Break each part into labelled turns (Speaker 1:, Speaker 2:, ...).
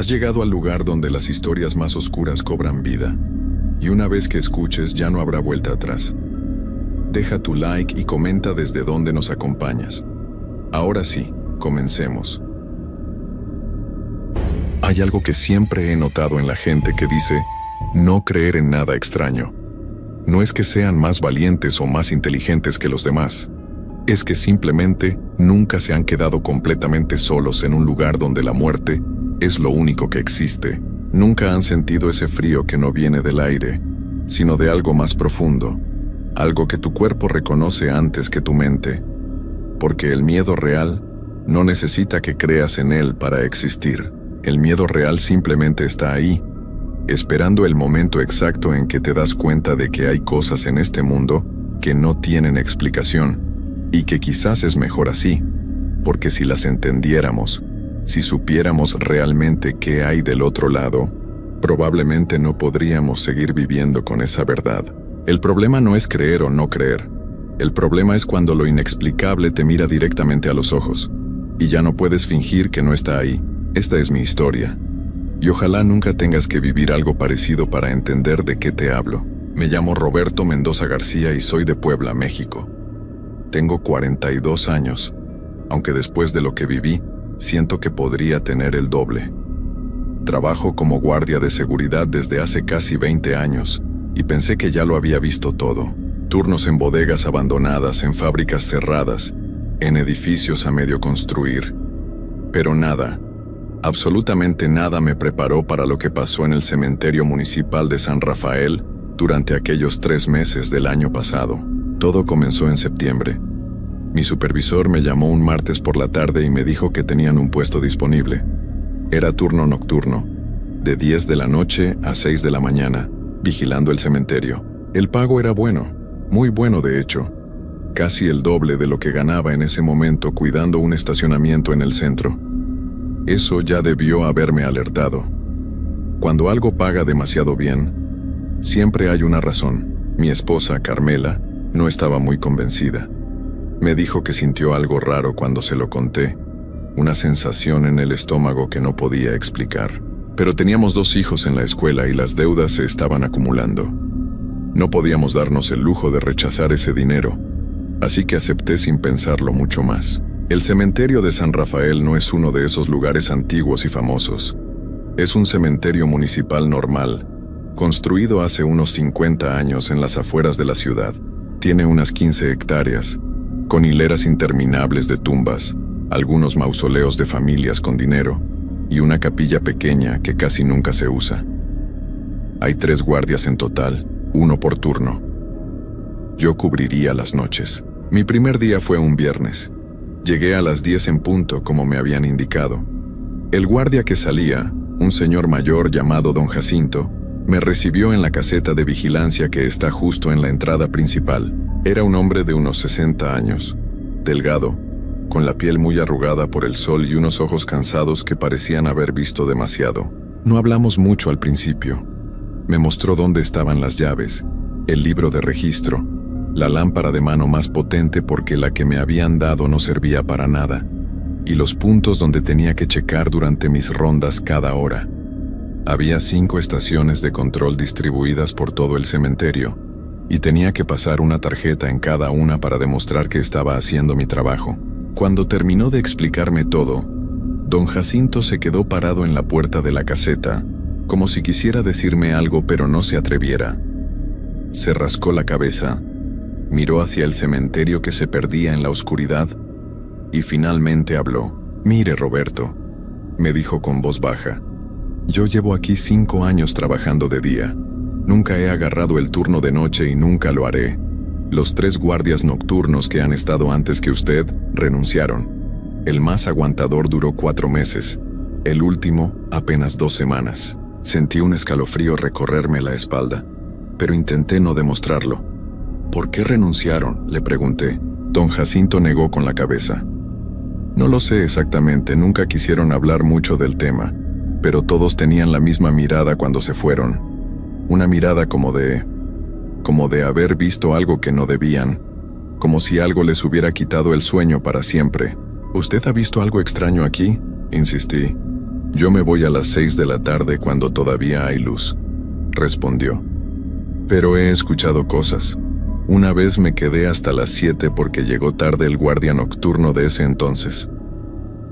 Speaker 1: Has llegado al lugar donde las historias más oscuras cobran vida, y una vez que escuches ya no habrá vuelta atrás. Deja tu like y comenta desde dónde nos acompañas. Ahora sí, comencemos. Hay algo que siempre he notado en la gente que dice no creer en nada extraño. No es que sean más valientes o más inteligentes que los demás. Es que simplemente nunca se han quedado completamente solos en un lugar donde la muerte es lo único que existe. Nunca han sentido ese frío que no viene del aire, sino de algo más profundo. Algo que tu cuerpo reconoce antes que tu mente. Porque el miedo real no necesita que creas en él para existir. El miedo real simplemente está ahí, esperando el momento exacto en que te das cuenta de que hay cosas en este mundo que no tienen explicación, y que quizás es mejor así, porque si las entendiéramos, si supiéramos realmente qué hay del otro lado, probablemente no podríamos seguir viviendo con esa verdad. El problema no es creer o no creer. El problema es cuando lo inexplicable te mira directamente a los ojos, y ya no puedes fingir que no está ahí. Esta es mi historia, y ojalá nunca tengas que vivir algo parecido para entender de qué te hablo. Me llamo Roberto Mendoza García y soy de Puebla, México. Tengo 42 años, aunque después de lo que viví, siento que podría tener el doble. Trabajo como guardia de seguridad desde hace casi 20 años, y pensé que ya lo había visto todo. Turnos en bodegas abandonadas, en fábricas cerradas, en edificios a medio construir. Pero nada, absolutamente nada me preparó para lo que pasó en el cementerio municipal de San Rafael durante aquellos 3 meses del año pasado. Todo comenzó en septiembre. Mi supervisor me llamó un martes por la tarde y me dijo que tenían un puesto disponible. Era turno nocturno, de 10 de la noche a 6 de la mañana, vigilando el cementerio. El pago era bueno, muy bueno de hecho, casi el doble de lo que ganaba en ese momento cuidando un estacionamiento en el centro. Eso ya debió haberme alertado. Cuando algo paga demasiado bien, siempre hay una razón. Mi esposa, Carmela, no estaba muy convencida. Me dijo que sintió algo raro cuando se lo conté, una sensación en el estómago que no podía explicar. Pero teníamos 2 hijos en la escuela y las deudas se estaban acumulando. No podíamos darnos el lujo de rechazar ese dinero, así que acepté sin pensarlo mucho más. El cementerio de San Rafael no es uno de esos lugares antiguos y famosos. Es un cementerio municipal normal, construido hace unos 50 años en las afueras de la ciudad. Tiene unas 15 hectáreas, con hileras interminables de tumbas, algunos mausoleos de familias con dinero, y una capilla pequeña que casi nunca se usa. Hay 3 guardias en total, 1 por turno. Yo cubriría las noches. Mi primer día fue un viernes. Llegué a las 10 en punto, como me habían indicado. El guardia que salía, un señor mayor llamado Don Jacinto, me recibió en la caseta de vigilancia que está justo en la entrada principal. Era un hombre de unos 60 años, delgado, con la piel muy arrugada por el sol y unos ojos cansados que parecían haber visto demasiado. No hablamos mucho al principio. Me mostró dónde estaban las llaves, el libro de registro, la lámpara de mano más potente porque la que me habían dado no servía para nada, y los puntos donde tenía que checar durante mis rondas cada hora. Había 5 estaciones de control distribuidas por todo el cementerio, y tenía que pasar una tarjeta en cada una para demostrar que estaba haciendo mi trabajo. Cuando terminó de explicarme todo, Don Jacinto se quedó parado en la puerta de la caseta, como si quisiera decirme algo pero no se atreviera. Se rascó la cabeza, miró hacia el cementerio que se perdía en la oscuridad, y finalmente habló. «Mire, Roberto», me dijo con voz baja, «yo llevo aquí 5 años trabajando de día. Nunca he agarrado el turno de noche y nunca lo haré. Los 3 guardias nocturnos que han estado antes que usted renunciaron. El más aguantador duró 4 meses, el último apenas 2 semanas. Sentí un escalofrío recorrerme la espalda, pero intenté no demostrarlo. «¿Por qué renunciaron?», le pregunté. Don Jacinto negó con la cabeza. «No lo sé exactamente, nunca quisieron hablar mucho del tema, pero todos tenían la misma mirada cuando se fueron. Una mirada como de haber visto algo que no debían, como si algo les hubiera quitado el sueño para siempre. «¿Usted ha visto algo extraño aquí?», insistí. Yo me voy a las 6 de la tarde cuando todavía hay luz, respondió. Pero he escuchado cosas. Una vez me quedé hasta las 7 porque llegó tarde el guardia nocturno de ese entonces.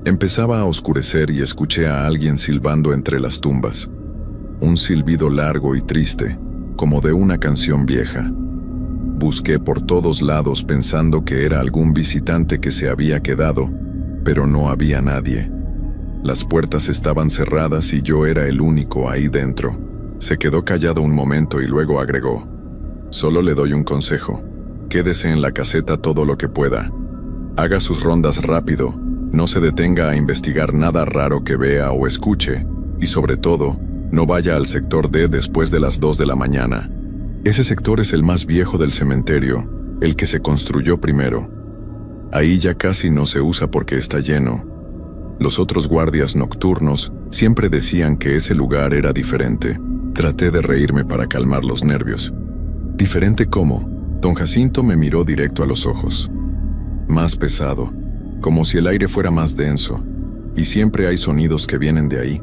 Speaker 1: Empezaba a oscurecer y escuché a alguien silbando entre las tumbas. Un silbido largo y triste, como de una canción vieja. Busqué por todos lados pensando que era algún visitante que se había quedado, pero no había nadie. Las puertas estaban cerradas y yo era el único ahí dentro. Se quedó callado un momento y luego agregó: solo le doy un consejo. Quédese en la caseta todo lo que pueda. Haga sus rondas rápido, no se detenga a investigar nada raro que vea o escuche, y sobre todo, no vaya al sector D después de las 2 de la mañana. Ese sector es el más viejo del cementerio, el que se construyó primero. Ahí ya casi no se usa porque está lleno. Los otros guardias nocturnos siempre decían que ese lugar era diferente. Traté de reírme para calmar los nervios. ¿Diferente cómo? Don Jacinto me miró directo a los ojos. Más pesado, como si el aire fuera más denso, y siempre hay sonidos que vienen de ahí.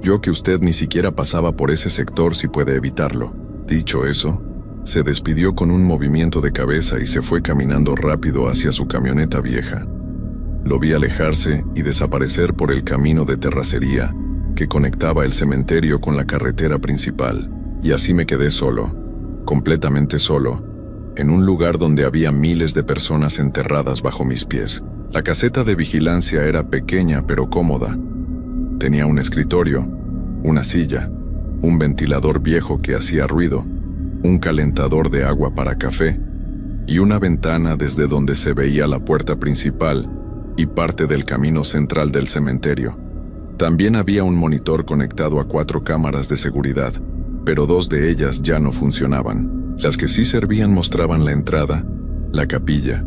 Speaker 1: Yo que usted ni siquiera pasaba por ese sector si puede evitarlo. Dicho eso, se despidió con un movimiento de cabeza y se fue caminando rápido hacia su camioneta vieja. Lo vi alejarse y desaparecer por el camino de terracería que conectaba el cementerio con la carretera principal, y así me quedé solo, completamente solo, en un lugar donde había miles de personas enterradas bajo mis pies. La caseta de vigilancia era pequeña pero cómoda. Tenía un escritorio, una silla, un ventilador viejo que hacía ruido, un calentador de agua para café y una ventana desde donde se veía la puerta principal y parte del camino central del cementerio. También había un monitor conectado a 4 cámaras de seguridad, pero 2 de ellas ya no funcionaban. Las que sí servían mostraban la entrada, la capilla,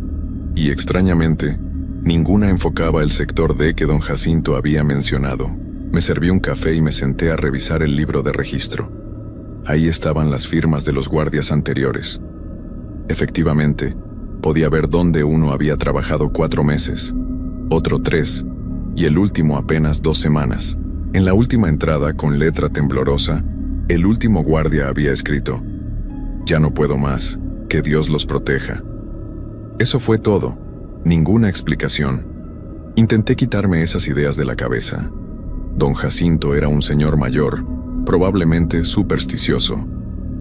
Speaker 1: y extrañamente, ninguna enfocaba el sector D que don Jacinto había mencionado. Me serví un café y me senté a revisar el libro de registro. Ahí estaban las firmas de los guardias anteriores. Efectivamente, podía ver dónde uno había trabajado 4 meses, otro 3, y el último apenas 2 semanas. En la última entrada, con letra temblorosa, el último guardia había escrito: ya no puedo más, que Dios los proteja. Eso fue todo, ninguna explicación. Intenté quitarme esas ideas de la cabeza. Don Jacinto era un señor mayor, probablemente supersticioso.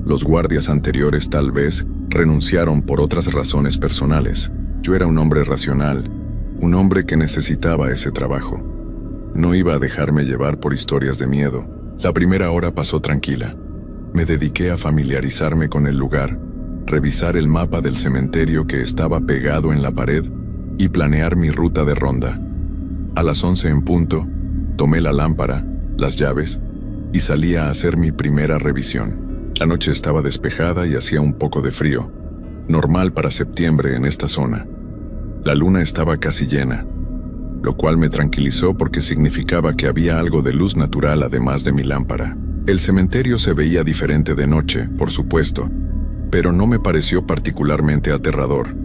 Speaker 1: Los guardias anteriores tal vez renunciaron por otras razones personales. Yo era un hombre racional, un hombre que necesitaba ese trabajo. No iba a dejarme llevar por historias de miedo. La primera hora pasó tranquila. Me dediqué a familiarizarme con el lugar, revisar el mapa del cementerio que estaba pegado en la pared y planear mi ruta de ronda. A las 11 en punto, tomé la lámpara, las llaves y salí a hacer mi primera revisión. La noche estaba despejada y hacía un poco de frío, normal para septiembre en esta zona. La luna estaba casi llena, lo cual me tranquilizó porque significaba que había algo de luz natural además de mi lámpara. El cementerio se veía diferente de noche, por supuesto, pero no me pareció particularmente aterrador.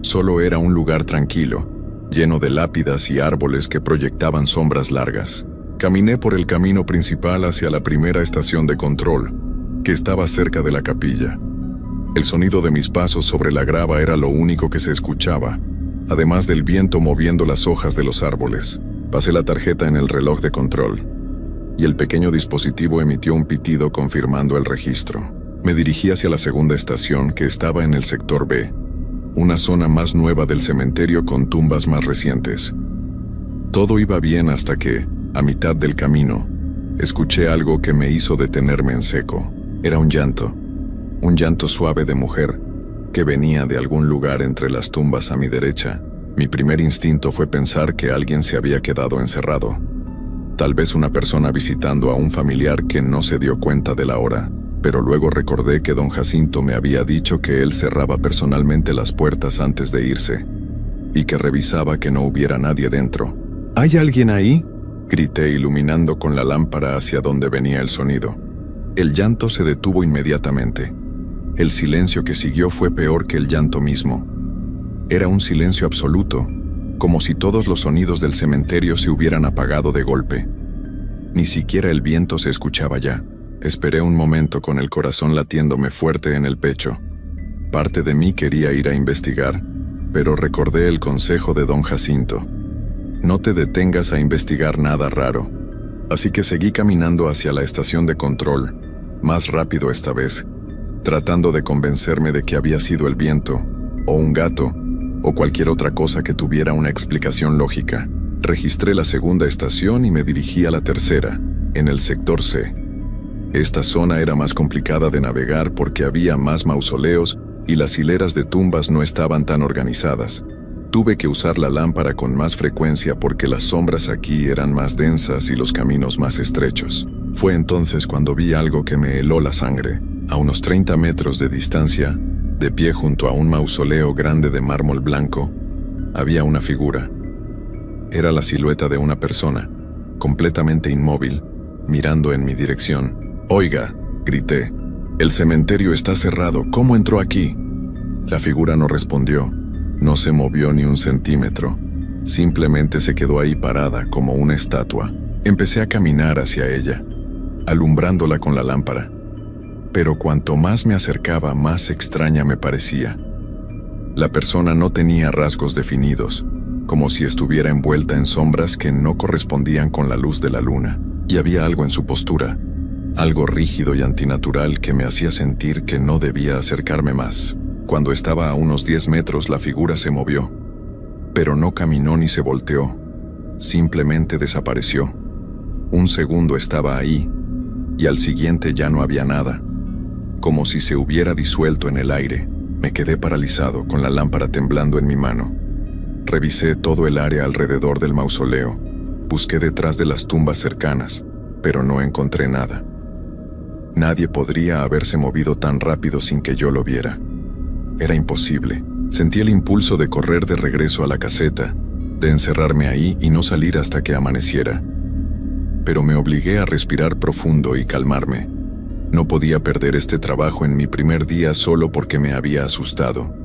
Speaker 1: Solo era un lugar tranquilo, lleno de lápidas y árboles que proyectaban sombras largas. Caminé por el camino principal hacia la primera estación de control, que estaba cerca de la capilla. El sonido de mis pasos sobre la grava era lo único que se escuchaba, además del viento moviendo las hojas de los árboles. Pasé la tarjeta en el reloj de control, y el pequeño dispositivo emitió un pitido confirmando el registro. Me dirigí hacia la segunda estación, que estaba en el sector B, una zona más nueva del cementerio con tumbas más recientes. Todo iba bien hasta que, a mitad del camino, escuché algo que me hizo detenerme en seco. Era un llanto suave de mujer, que venía de algún lugar entre las tumbas a mi derecha. Mi primer instinto fue pensar que alguien se había quedado encerrado. Tal vez una persona visitando a un familiar que no se dio cuenta de la hora, pero luego recordé que don Jacinto me había dicho que él cerraba personalmente las puertas antes de irse, y que revisaba que no hubiera nadie dentro. ¿Hay alguien ahí?, grité iluminando con la lámpara hacia donde venía el sonido. El llanto se detuvo inmediatamente. El silencio que siguió fue peor que el llanto mismo. Era un silencio absoluto, como si todos los sonidos del cementerio se hubieran apagado de golpe. Ni siquiera el viento se escuchaba ya. Esperé un momento con el corazón latiéndome fuerte en el pecho. Parte de mí quería ir a investigar, pero recordé el consejo de don Jacinto. No te detengas a investigar nada raro. Así que seguí caminando hacia la estación de control, más rápido esta vez, tratando de convencerme de que había sido el viento, o un gato, o cualquier otra cosa que tuviera una explicación lógica. Registré la segunda estación y me dirigí a la tercera, en el sector C. Esta zona era más complicada de navegar porque había más mausoleos y las hileras de tumbas no estaban tan organizadas. Tuve que usar la lámpara con más frecuencia porque las sombras aquí eran más densas y los caminos más estrechos. Fue entonces cuando vi algo que me heló la sangre. A unos 30 metros de distancia, de pie junto a un mausoleo grande de mármol blanco, había una figura. Era la silueta de una persona, completamente inmóvil, mirando en mi dirección. «Oiga», grité, «el cementerio está cerrado, ¿cómo entró aquí?» La figura no respondió, no se movió ni un centímetro, simplemente se quedó ahí parada como una estatua. Empecé a caminar hacia ella, alumbrándola con la lámpara. Pero cuanto más me acercaba, más extraña me parecía. La persona no tenía rasgos definidos, como si estuviera envuelta en sombras que no correspondían con la luz de la luna, y había algo en su postura, algo rígido y antinatural que me hacía sentir que no debía acercarme más. Cuando estaba a unos 10 metros, la figura se movió, pero no caminó ni se volteó, simplemente desapareció. Un segundo estaba ahí, y al siguiente ya no había nada, como si se hubiera disuelto en el aire. Me quedé paralizado, con la lámpara temblando en mi mano. Revisé todo el área alrededor del mausoleo, busqué detrás de las tumbas cercanas, pero no encontré nada. Nadie podría haberse movido tan rápido sin que yo lo viera. Era imposible. Sentí el impulso de correr de regreso a la caseta, de encerrarme ahí y no salir hasta que amaneciera. Pero me obligué a respirar profundo y calmarme. No podía perder este trabajo en mi primer día solo porque me había asustado.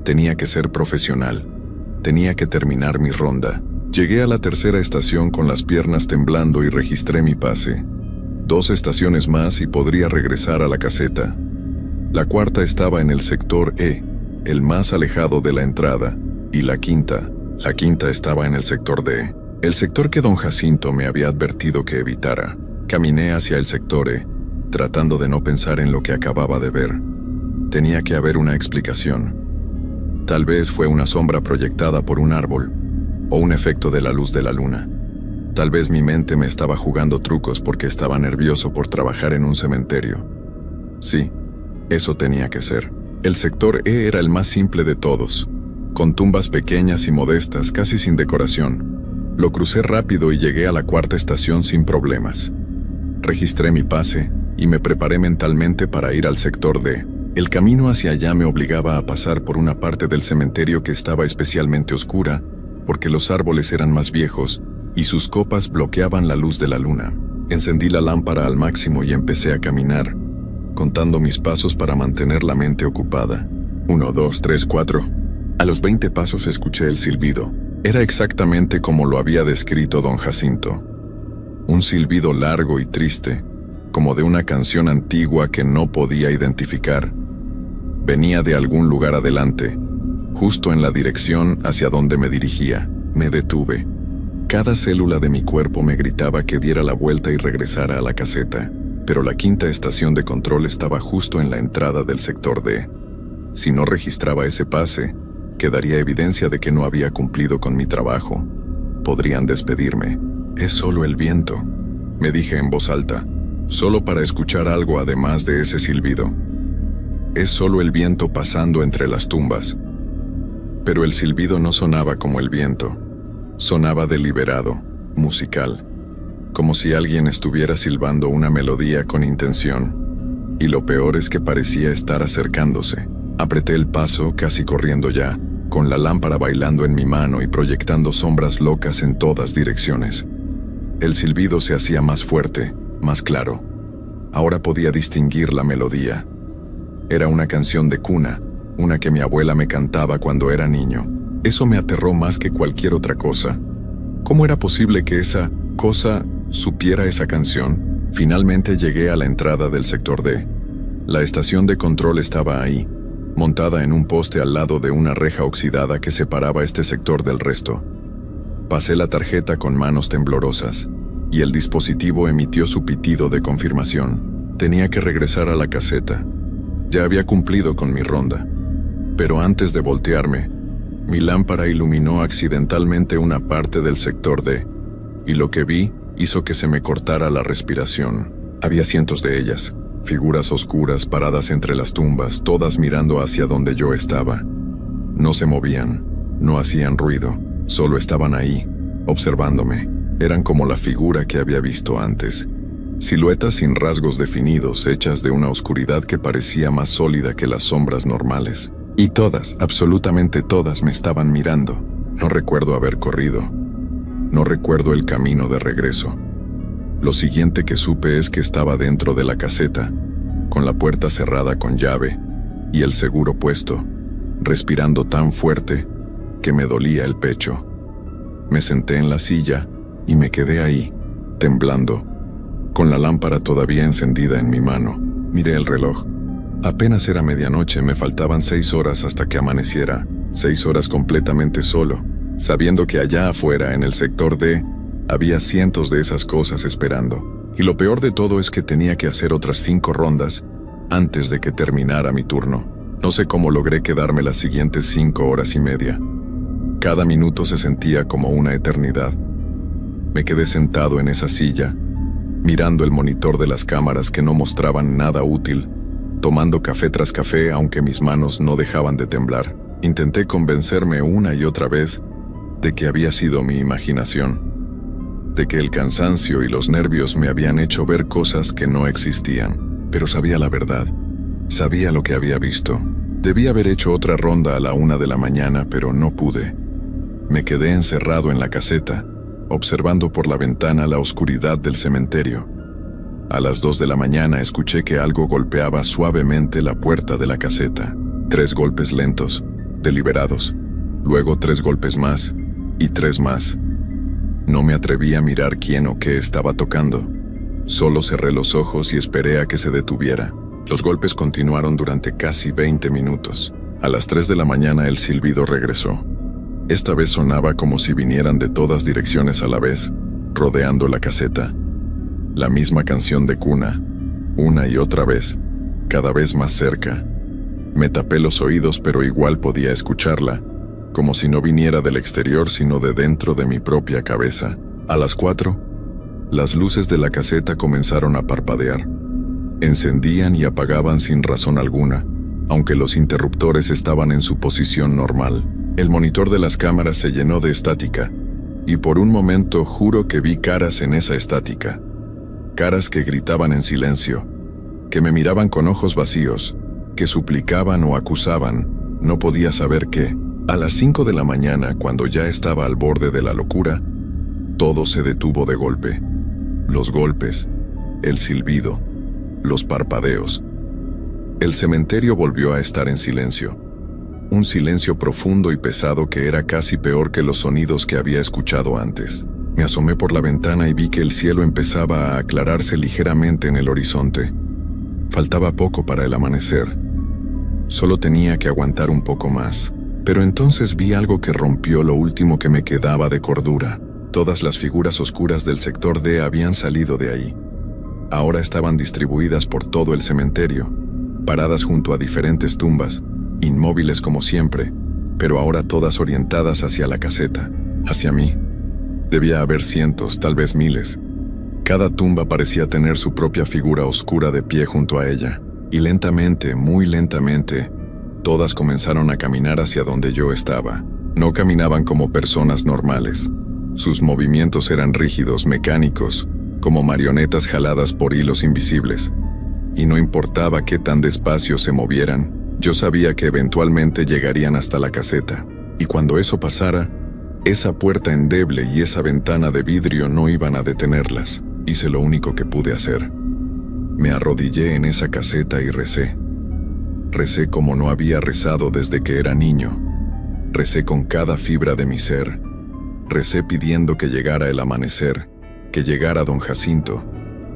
Speaker 1: Tenía que ser profesional. Tenía que terminar mi ronda. Llegué a la tercera estación con las piernas temblando y registré mi pase. 2 estaciones más y podría regresar a la caseta. La cuarta estaba en el sector E, el más alejado de la entrada, y la quinta estaba en el sector D, el sector que don Jacinto me había advertido que evitara. Caminé hacia el sector E, tratando de no pensar en lo que acababa de ver. Tenía que haber una explicación. Tal vez fue una sombra proyectada por un árbol, o un efecto de la luz de la luna. Tal vez mi mente me estaba jugando trucos porque estaba nervioso por trabajar en un cementerio. Sí, eso tenía que ser. El sector E era el más simple de todos, con tumbas pequeñas y modestas, casi sin decoración. Lo crucé rápido y llegué a la cuarta estación sin problemas. Registré mi pase y me preparé mentalmente para ir al sector D. El camino hacia allá me obligaba a pasar por una parte del cementerio que estaba especialmente oscura, porque los árboles eran más viejos y sus copas bloqueaban la luz de la luna. Encendí la lámpara al máximo y empecé a caminar, contando mis pasos para mantener la mente ocupada. 1, 2, 3, 4. A los 20 pasos escuché el silbido. Era exactamente como lo había descrito don Jacinto. Un silbido largo y triste, como de una canción antigua que no podía identificar. Venía de algún lugar adelante, justo en la dirección hacia donde me dirigía. Me detuve. Cada célula de mi cuerpo me gritaba que diera la vuelta y regresara a la caseta, pero la quinta estación de control estaba justo en la entrada del sector D. Si no registraba ese pase, quedaría evidencia de que no había cumplido con mi trabajo. Podrían despedirme. Es solo el viento, me dije en voz alta, solo para escuchar algo además de ese silbido. Es solo el viento pasando entre las tumbas. Pero el silbido no sonaba como el viento. Sonaba deliberado, musical, como si alguien estuviera silbando una melodía con intención. Y lo peor es que parecía estar acercándose. Apreté el paso, casi corriendo ya, con la lámpara bailando en mi mano y proyectando sombras locas en todas direcciones. El silbido se hacía más fuerte, más claro. Ahora podía distinguir la melodía. Era una canción de cuna, una que mi abuela me cantaba cuando era niño. Eso me aterró más que cualquier otra cosa. ¿Cómo era posible que esa cosa supiera esa canción, finalmente llegué a la entrada del sector D. La estación de control estaba ahí, montada en un poste al lado de una reja oxidada que separaba este sector del resto. Pasé la tarjeta con manos temblorosas, y el dispositivo emitió su pitido de confirmación. Tenía que regresar a la caseta. Ya había cumplido con mi ronda. Pero antes de voltearme, mi lámpara iluminó accidentalmente una parte del sector D, y lo que vi hizo que se me cortara la respiración. Había cientos de ellas, figuras oscuras paradas entre las tumbas, todas mirando hacia donde yo estaba. No se movían, no hacían ruido, solo estaban ahí, observándome. Eran como la figura que había visto antes. Siluetas sin rasgos definidos, hechas de una oscuridad que parecía más sólida que las sombras normales. Y todas, absolutamente todas, me estaban mirando. No recuerdo haber corrido. No recuerdo el camino de regreso. Lo siguiente que supe es que estaba dentro de la caseta, con la puerta cerrada con llave y el seguro puesto, respirando tan fuerte que me dolía el pecho. Me senté en la silla y me quedé ahí, temblando, con la lámpara todavía encendida en mi mano. Miré el reloj. Apenas era medianoche, me faltaban 6 horas hasta que amaneciera. 6 horas completamente solo, sabiendo que allá afuera, en el sector D, había cientos de esas cosas esperando. Y lo peor de todo es que tenía que hacer otras 5 rondas antes de que terminara mi turno. No sé cómo logré quedarme las siguientes 5 horas y media. Cada minuto se sentía como una eternidad. Me quedé sentado en esa silla, mirando el monitor de las cámaras que no mostraban nada útil, tomando café tras café aunque mis manos no dejaban de temblar. Intenté convencerme una y otra vez de que había sido mi imaginación, de que el cansancio y los nervios me habían hecho ver cosas que no existían. Pero sabía la verdad, sabía lo que había visto. Debí haber hecho otra ronda a la 1 de la mañana, pero no pude. Me quedé encerrado en la caseta, observando por la ventana la oscuridad del cementerio. A las 2 de la mañana escuché que algo golpeaba suavemente la puerta de la caseta. 3 golpes lentos, deliberados. Luego 3 golpes más, y 3 más. No me atreví a mirar quién o qué estaba tocando. Solo cerré los ojos y esperé a que se detuviera. Los golpes continuaron durante casi 20 minutos. A las 3 de la mañana el silbido regresó. Esta vez sonaba como si vinieran de todas direcciones a la vez, rodeando la caseta. La misma canción de cuna, una y otra vez, cada vez más cerca. Me tapé los oídos, pero igual podía escucharla, como si no viniera del exterior sino de dentro de mi propia cabeza. A las 4, las luces de la caseta comenzaron a parpadear. Encendían y apagaban sin razón alguna, aunque los interruptores estaban en su posición normal. El monitor de las cámaras se llenó de estática, y por un momento juro que vi caras en esa estática. Caras que gritaban en silencio, que me miraban con ojos vacíos, que suplicaban o acusaban, no podía saber qué. A las 5 de la mañana, cuando ya estaba al borde de la locura, todo se detuvo de golpe. Los golpes, el silbido, los parpadeos. El cementerio volvió a estar en silencio. Un silencio profundo y pesado que era casi peor que los sonidos que había escuchado antes. Me asomé por la ventana y vi que el cielo empezaba a aclararse ligeramente en el horizonte. Faltaba poco para el amanecer. Solo tenía que aguantar un poco más. Pero entonces vi algo que rompió lo último que me quedaba de cordura. Todas las figuras oscuras del sector D habían salido de ahí. Ahora estaban distribuidas por todo el cementerio, paradas junto a diferentes tumbas, inmóviles como siempre, pero ahora todas orientadas hacia la caseta, hacia mí. Debía haber cientos, tal vez miles. Cada tumba parecía tener su propia figura oscura de pie junto a ella, y lentamente, muy lentamente, todas comenzaron a caminar hacia donde yo estaba. No caminaban como personas normales. Sus movimientos eran rígidos, mecánicos, como marionetas jaladas por hilos invisibles. Y no importaba qué tan despacio se movieran, yo sabía que eventualmente llegarían hasta la caseta. Y cuando eso pasara, esa puerta endeble y esa ventana de vidrio no iban a detenerlas. Hice lo único que pude hacer. Me arrodillé en esa caseta y recé. Recé como no había rezado desde que era niño. Recé con cada fibra de mi ser. Recé pidiendo que llegara el amanecer, que llegara don Jacinto,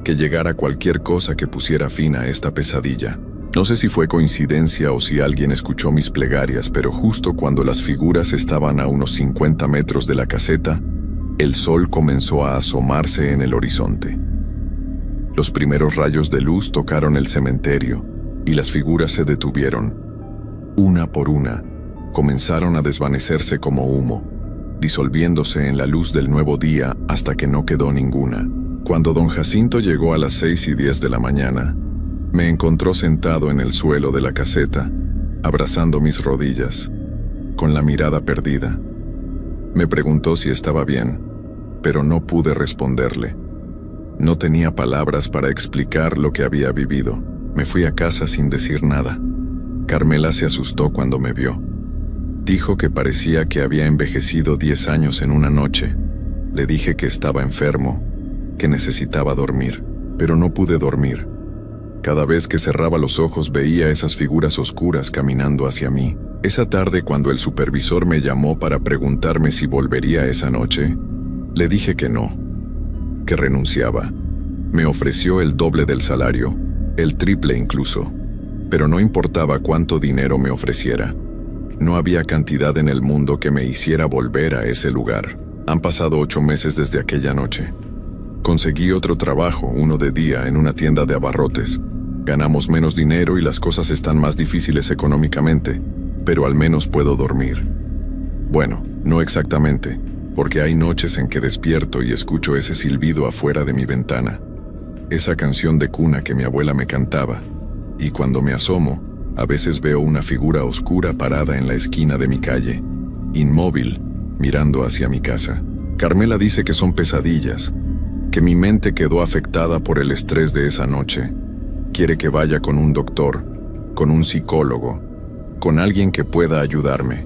Speaker 1: que llegara cualquier cosa que pusiera fin a esta pesadilla. No sé si fue coincidencia o si alguien escuchó mis plegarias, pero justo cuando las figuras estaban a unos 50 metros de la caseta, el sol comenzó a asomarse en el horizonte. Los primeros rayos de luz tocaron el cementerio y las figuras se detuvieron. Una por una, comenzaron a desvanecerse como humo, disolviéndose en la luz del nuevo día hasta que no quedó ninguna. Cuando don Jacinto llegó a las 6:10 de la mañana, me encontró sentado en el suelo de la caseta, abrazando mis rodillas, con la mirada perdida. Me preguntó si estaba bien, pero no pude responderle. No tenía palabras para explicar lo que había vivido. Me fui a casa sin decir nada. Carmela se asustó cuando me vio. Dijo que parecía que había envejecido 10 años en una noche. Le dije que estaba enfermo, que necesitaba dormir, pero no pude dormir. Cada vez que cerraba los ojos veía esas figuras oscuras caminando hacia mí. Esa tarde, cuando el supervisor me llamó para preguntarme si volvería esa noche, le dije que no, que renunciaba. Me ofreció el doble del salario, el triple incluso, pero no importaba cuánto dinero me ofreciera. No había cantidad en el mundo que me hiciera volver a ese lugar. Han pasado 8 meses desde aquella noche. Conseguí otro trabajo, uno de día, en una tienda de abarrotes. Ganamos menos dinero y las cosas están más difíciles económicamente, pero al menos puedo dormir. Bueno, no exactamente, porque hay noches en que despierto y escucho ese silbido afuera de mi ventana, esa canción de cuna que mi abuela me cantaba, y cuando me asomo, a veces veo una figura oscura parada en la esquina de mi calle, inmóvil, mirando hacia mi casa. Carmela dice que son pesadillas, que mi mente quedó afectada por el estrés de esa noche. Quiere que vaya con un doctor, con un psicólogo, con alguien que pueda ayudarme.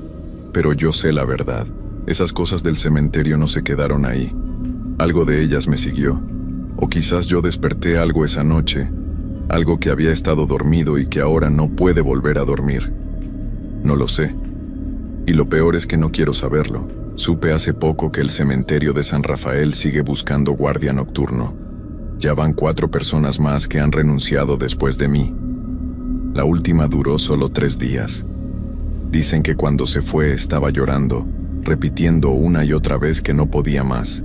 Speaker 1: Pero yo sé la verdad. Esas cosas del cementerio no se quedaron ahí. Algo de ellas me siguió. O quizás yo desperté algo esa noche, algo que había estado dormido y que ahora no puede volver a dormir. No lo sé. Y lo peor es que no quiero saberlo. Supe hace poco que el cementerio de San Rafael sigue buscando guardia nocturno. Ya van 4 personas más que han renunciado después de mí. La última duró solo 3 días. Dicen que cuando se fue estaba llorando, repitiendo una y otra vez que no podía más,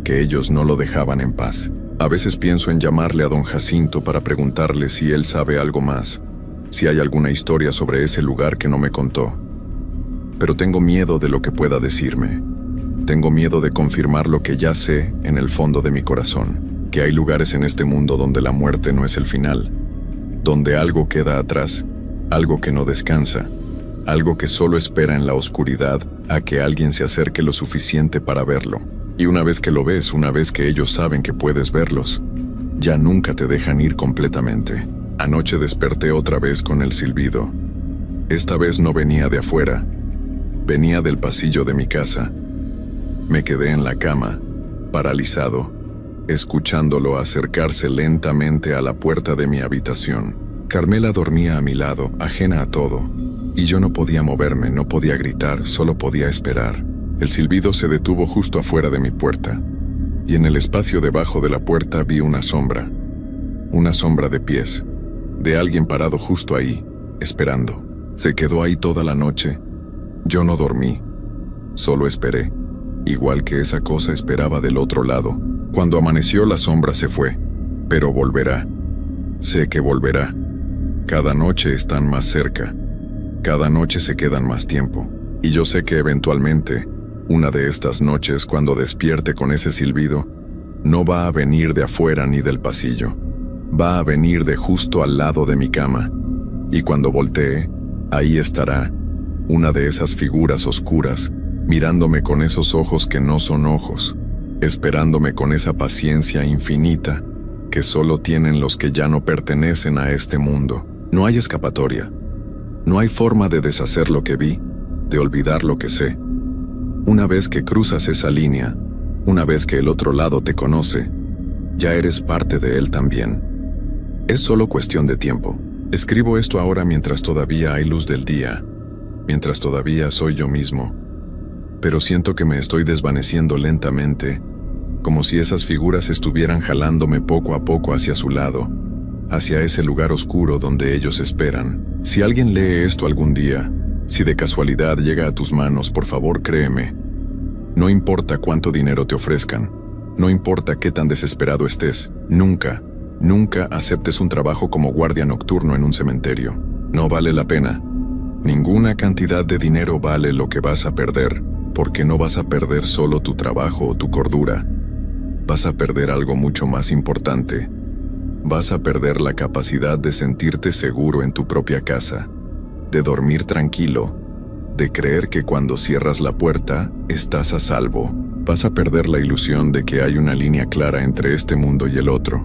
Speaker 1: que ellos no lo dejaban en paz. A veces pienso en llamarle a don Jacinto para preguntarle si él sabe algo más, si hay alguna historia sobre ese lugar que no me contó. Pero tengo miedo de lo que pueda decirme. Tengo miedo de confirmar lo que ya sé en el fondo de mi corazón, que hay lugares en este mundo donde la muerte no es el final, donde algo queda atrás, algo que no descansa, algo que solo espera en la oscuridad a que alguien se acerque lo suficiente para verlo. Y una vez que lo ves, una vez que ellos saben que puedes verlos, ya nunca te dejan ir completamente. Anoche desperté otra vez con el silbido. Esta vez no venía de afuera, venía del pasillo de mi casa. Me quedé en la cama, paralizado, escuchándolo acercarse lentamente a la puerta de mi habitación. Carmela dormía a mi lado, ajena a todo, y yo no podía moverme, no podía gritar, solo podía esperar. El silbido se detuvo justo afuera de mi puerta, y en el espacio debajo de la puerta vi una sombra de pies, de alguien parado justo ahí, esperando. Se quedó ahí toda la noche. Yo no dormí, solo esperé, igual que esa cosa esperaba del otro lado. Cuando amaneció la sombra se fue, pero volverá. Sé que volverá. Cada noche están más cerca, cada noche se quedan más tiempo, y yo sé que eventualmente, una de estas noches, cuando despierte con ese silbido, no va a venir de afuera ni del pasillo, va a venir de justo al lado de mi cama, y cuando voltee, ahí estará, una de esas figuras oscuras, mirándome con esos ojos que no son ojos, esperándome con esa paciencia infinita que solo tienen los que ya no pertenecen a este mundo. No hay escapatoria, no hay forma de deshacer lo que vi, de olvidar lo que sé. Una vez que cruzas esa línea, una vez que el otro lado te conoce, ya eres parte de él también. Es solo cuestión de tiempo. Escribo esto ahora mientras todavía hay luz del día, mientras todavía soy yo mismo, pero siento que me estoy desvaneciendo lentamente como si esas figuras estuvieran jalándome poco a poco hacia su lado, hacia ese lugar oscuro donde ellos esperan. Si alguien lee esto algún día, si de casualidad llega a tus manos, por favor créeme, no importa cuánto dinero te ofrezcan, no importa qué tan desesperado estés, nunca, nunca aceptes un trabajo como guardia nocturno en un cementerio. No vale la pena. Ninguna cantidad de dinero vale lo que vas a perder, porque no vas a perder solo tu trabajo o tu cordura. Vas a perder algo mucho más importante. Vas a perder la capacidad de sentirte seguro en tu propia casa, de dormir tranquilo, de creer que cuando cierras la puerta, estás a salvo. Vas a perder la ilusión de que hay una línea clara entre este mundo y el otro,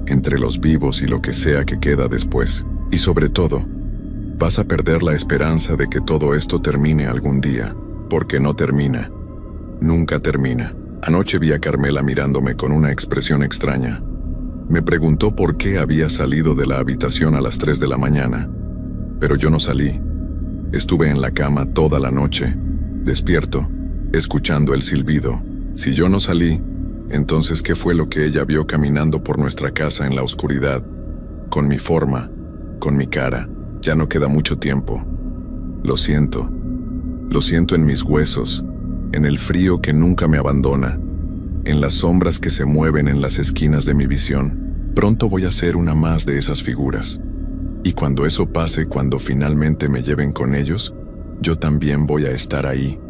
Speaker 1: entre los vivos y lo que sea que queda después. Y sobre todo, vas a perder la esperanza de que todo esto termine algún día, porque no termina. Nunca termina. Anoche vi a Carmela mirándome con una expresión extraña. Me preguntó por qué había salido de la habitación a las 3 de la mañana. Pero yo no salí. Estuve en la cama toda la noche, despierto, escuchando el silbido. Si yo no salí, entonces ¿qué fue lo que ella vio caminando por nuestra casa en la oscuridad? Con mi forma, con mi cara. Ya no queda mucho tiempo. Lo siento. Lo siento en mis huesos, en el frío que nunca me abandona, en las sombras que se mueven en las esquinas de mi visión. Pronto voy a ser una más de esas figuras. Y cuando eso pase, cuando finalmente me lleven con ellos, yo también voy a estar ahí,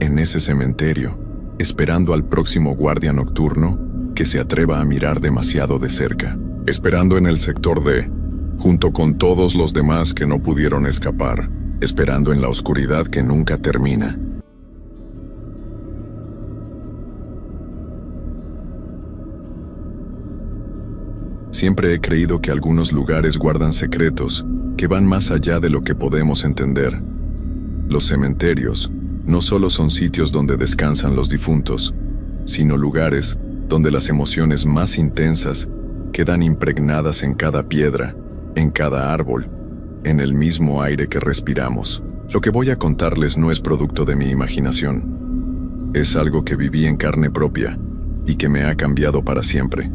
Speaker 1: en ese cementerio, esperando al próximo guardia nocturno que se atreva a mirar demasiado de cerca. Esperando en el sector D, junto con todos los demás que no pudieron escapar, esperando en la oscuridad que nunca termina. Siempre he creído que algunos lugares guardan secretos que van más allá de lo que podemos entender. Los cementerios no solo son sitios donde descansan los difuntos, sino lugares donde las emociones más intensas quedan impregnadas en cada piedra, en cada árbol, en el mismo aire que respiramos. Lo que voy a contarles no es producto de mi imaginación. Es algo que viví en carne propia y que me ha cambiado para siempre.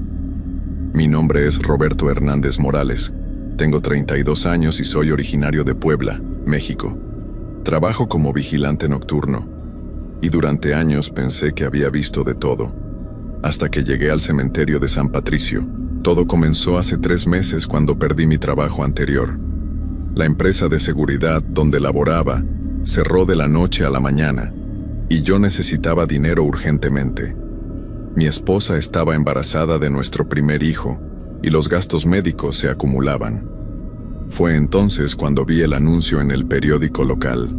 Speaker 1: Mi nombre es Roberto Hernández Morales. Tengo 32 años y soy originario de Puebla, México. Trabajo como vigilante nocturno y durante años pensé que había visto de todo, hasta que llegué al cementerio de San Patricio. Todo comenzó hace 3 meses cuando perdí mi trabajo anterior. La empresa de seguridad donde laboraba cerró de la noche a la mañana y yo necesitaba dinero urgentemente. Mi esposa estaba embarazada de nuestro primer hijo y los gastos médicos se acumulaban. Fue entonces cuando vi el anuncio en el periódico local.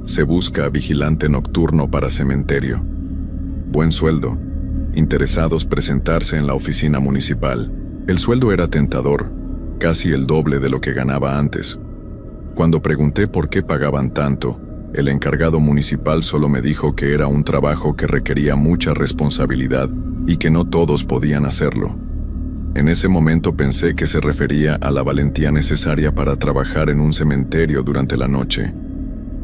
Speaker 1: Se busca vigilante nocturno para cementerio. Buen sueldo. Interesados presentarse en la oficina municipal. El sueldo era tentador, casi el doble de lo que ganaba antes. Cuando pregunté por qué pagaban tanto, el encargado municipal solo me dijo que era un trabajo que requería mucha responsabilidad y que no todos podían hacerlo. En ese momento pensé que se refería a la valentía necesaria para trabajar en un cementerio durante la noche.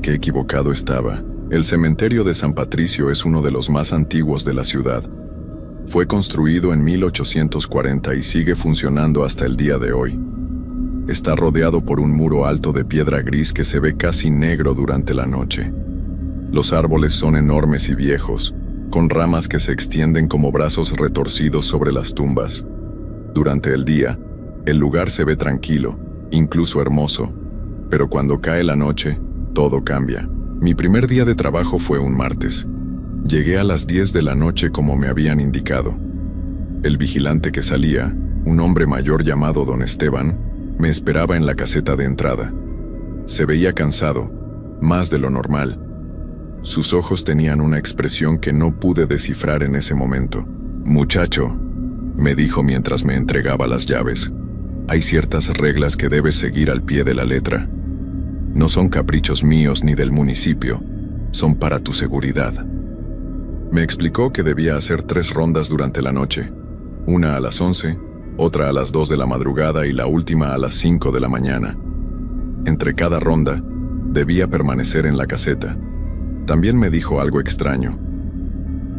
Speaker 1: Qué equivocado estaba. El cementerio de San Patricio es uno de los más antiguos de la ciudad. Fue construido en 1840 y sigue funcionando hasta el día de hoy. Está rodeado por un muro alto de piedra gris que se ve casi negro durante la noche. Los árboles son enormes y viejos, con ramas que se extienden como brazos retorcidos sobre las tumbas. Durante el día, el lugar se ve tranquilo, incluso hermoso, pero cuando cae la noche, todo cambia. Mi primer día de trabajo fue un martes. Llegué a las 10 de la noche como me habían indicado. El vigilante que salía, un hombre mayor llamado Don Esteban, me esperaba en la caseta de entrada. Se veía cansado, más de lo normal. Sus ojos tenían una expresión que no pude descifrar en ese momento. «Muchacho», me dijo mientras me entregaba las llaves, «hay ciertas reglas que debes seguir al pie de la letra. No son caprichos míos ni del municipio, son para tu seguridad». Me explicó que debía hacer 3 rondas durante la noche, una a las 11, otra a las 2 de la madrugada y la última a las 5 de la mañana. Entre cada ronda, debía permanecer en la caseta. También me dijo algo extraño.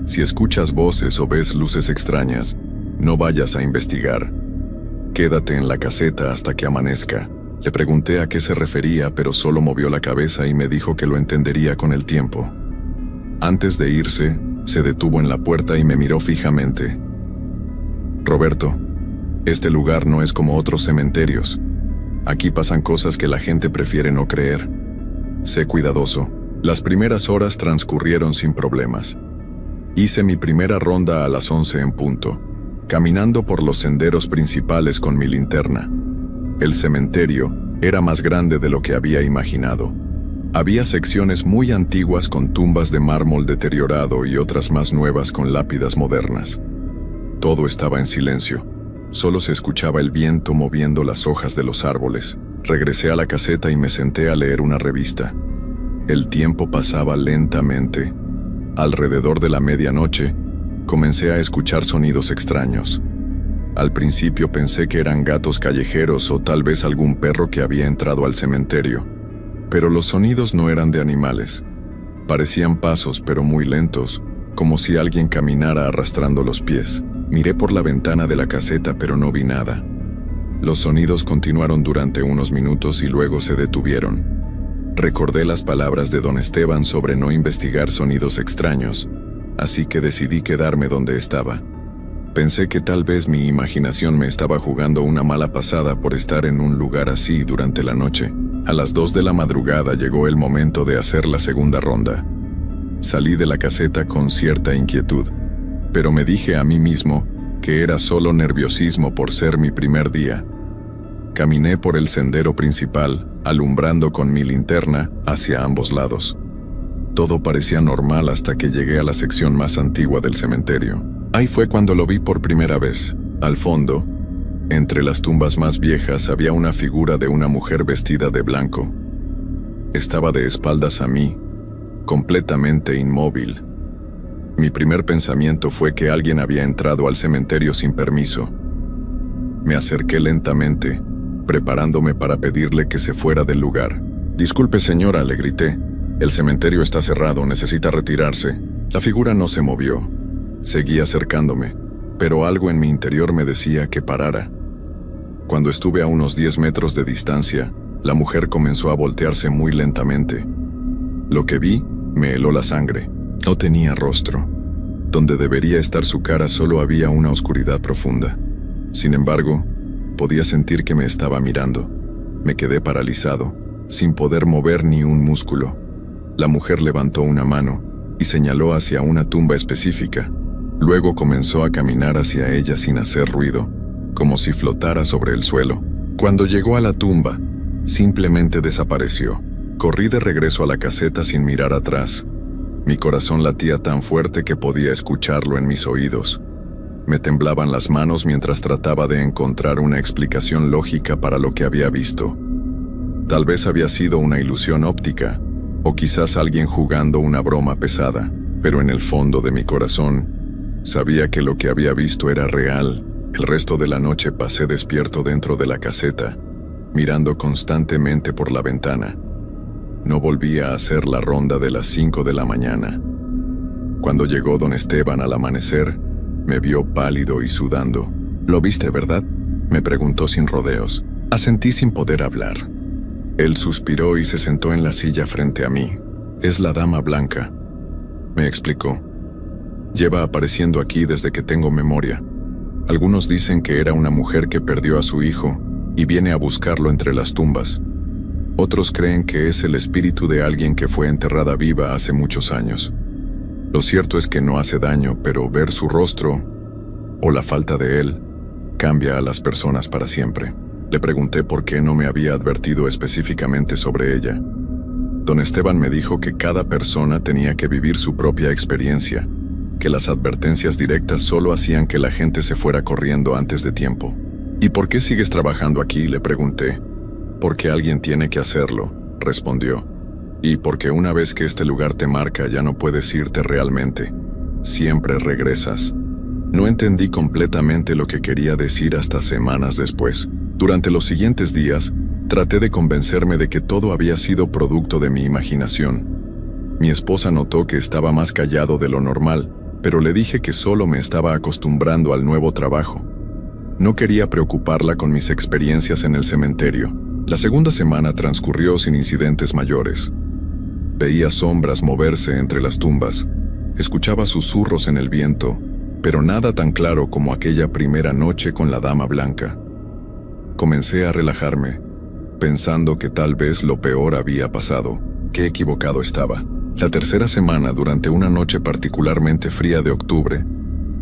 Speaker 1: Si escuchas voces o ves luces extrañas, no vayas a investigar. Quédate en la caseta hasta que amanezca. Le pregunté a qué se refería, pero solo movió la cabeza y me dijo que lo entendería con el tiempo. Antes de irse, se detuvo en la puerta y me miró fijamente. Roberto, este lugar no es como otros cementerios. Aquí pasan cosas que la gente prefiere no creer. Sé cuidadoso. Las primeras horas transcurrieron sin problemas. Hice mi primera ronda a las 11 en punto, caminando por los senderos principales con mi linterna. El cementerio era más grande de lo que había imaginado. Había secciones muy antiguas con tumbas de mármol deteriorado y otras más nuevas con lápidas modernas. Todo estaba en silencio. Solo se escuchaba el viento moviendo las hojas de los árboles. Regresé a la caseta y me senté a leer una revista. El tiempo pasaba lentamente. Alrededor de la medianoche, comencé a escuchar sonidos extraños. Al principio pensé que eran gatos callejeros o tal vez algún perro que había entrado al cementerio. Pero los sonidos no eran de animales. Parecían pasos, pero muy lentos, como si alguien caminara arrastrando los pies. Miré por la ventana de la caseta, pero no vi nada. Los sonidos continuaron durante unos minutos y luego se detuvieron. Recordé las palabras de don Esteban sobre no investigar sonidos extraños, así que decidí quedarme donde estaba. Pensé que tal vez mi imaginación me estaba jugando una mala pasada por estar en un lugar así durante la noche. A las 2 de la madrugada llegó el momento de hacer la segunda ronda. Salí de la caseta con cierta inquietud, pero me dije a mí mismo que era solo nerviosismo por ser mi primer día. Caminé por el sendero principal, alumbrando con mi linterna hacia ambos lados. Todo parecía normal hasta que llegué a la sección más antigua del cementerio. Ahí fue cuando lo vi por primera vez. Al fondo, entre las tumbas más viejas, había una figura de una mujer vestida de blanco. Estaba de espaldas a mí, completamente inmóvil. Mi primer pensamiento fue que alguien había entrado al cementerio sin permiso. Me acerqué lentamente, preparándome para pedirle que se fuera del lugar. «Disculpe, señora», le grité. «El cementerio está cerrado, necesita retirarse». La figura no se movió. Seguí acercándome, pero algo en mi interior me decía que parara. Cuando estuve a unos 10 metros de distancia, la mujer comenzó a voltearse muy lentamente. Lo que vi me heló la sangre. No tenía rostro. Donde debería estar su cara solo había una oscuridad profunda. Sin embargo, podía sentir que me estaba mirando. Me quedé paralizado, sin poder mover ni un músculo. La mujer levantó una mano y señaló hacia una tumba específica. Luego comenzó a caminar hacia ella sin hacer ruido, como si flotara sobre el suelo. Cuando llegó a la tumba, simplemente desapareció. Corrí de regreso a la caseta sin mirar atrás. Mi corazón latía tan fuerte que podía escucharlo en mis oídos. Me temblaban las manos mientras trataba de encontrar una explicación lógica para lo que había visto. Tal vez había sido una ilusión óptica, o quizás alguien jugando una broma pesada, pero en el fondo de mi corazón, sabía que lo que había visto era real. El resto de la noche pasé despierto dentro de la caseta, mirando constantemente por la ventana. No volvía a hacer la ronda de las 5 de la mañana. Cuando llegó don Esteban al amanecer, me vio pálido y sudando. «¿Lo viste, verdad?», me preguntó sin rodeos. Asentí sin poder hablar. Él suspiró y se sentó en la silla frente a mí. «Es la dama blanca», me explicó. «Lleva apareciendo aquí desde que tengo memoria. Algunos dicen que era una mujer que perdió a su hijo y viene a buscarlo entre las tumbas. Otros creen que es el espíritu de alguien que fue enterrada viva hace muchos años. Lo cierto es que no hace daño, pero ver su rostro, o la falta de él, cambia a las personas para siempre». Le pregunté por qué no me había advertido específicamente sobre ella. Don Esteban me dijo que cada persona tenía que vivir su propia experiencia, que las advertencias directas solo hacían que la gente se fuera corriendo antes de tiempo. «¿Y por qué sigues trabajando aquí?», le pregunté. «Porque alguien tiene que hacerlo», respondió. «Y porque una vez que este lugar te marca ya no puedes irte realmente. Siempre regresas». No entendí completamente lo que quería decir hasta semanas después. Durante los siguientes días, traté de convencerme de que todo había sido producto de mi imaginación. Mi esposa notó que estaba más callado de lo normal, pero le dije que solo me estaba acostumbrando al nuevo trabajo. No quería preocuparla con mis experiencias en el cementerio. La segunda semana transcurrió sin incidentes mayores. Veía sombras moverse entre las tumbas, escuchaba susurros en el viento, pero nada tan claro como aquella primera noche con la dama blanca. Comencé a relajarme, pensando que tal vez lo peor había pasado. Qué equivocado estaba. La tercera semana, durante una noche particularmente fría de octubre,